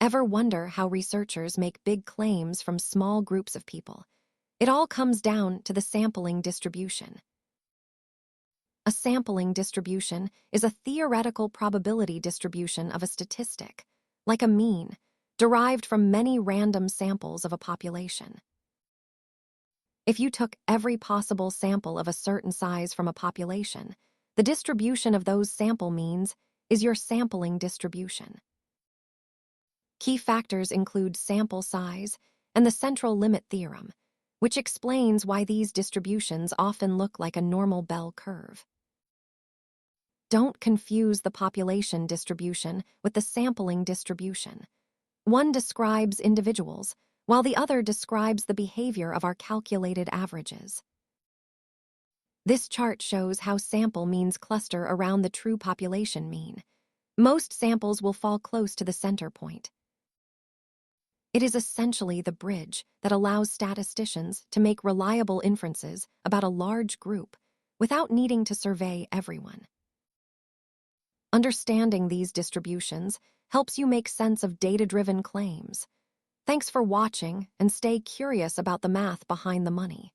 Ever wonder how researchers make big claims from small groups of people? It all comes down to the sampling distribution. A sampling distribution is a theoretical probability distribution of a statistic, like a mean, derived from many random samples of a population. If you took every possible sample of a certain size from a population, the distribution of those sample means is your sampling distribution. Key factors include sample size and the central limit theorem, which explains why these distributions often look like a normal bell curve. Don't confuse the population distribution with the sampling distribution. One describes individuals, while the other describes the behavior of our calculated averages. This chart shows how sample means cluster around the true population mean. Most samples will fall close to the center point. It is essentially the bridge that allows statisticians to make reliable inferences about a large group without needing to survey everyone. Understanding these distributions helps you make sense of data-driven claims. Thanks for watching, and stay curious about the math behind the money.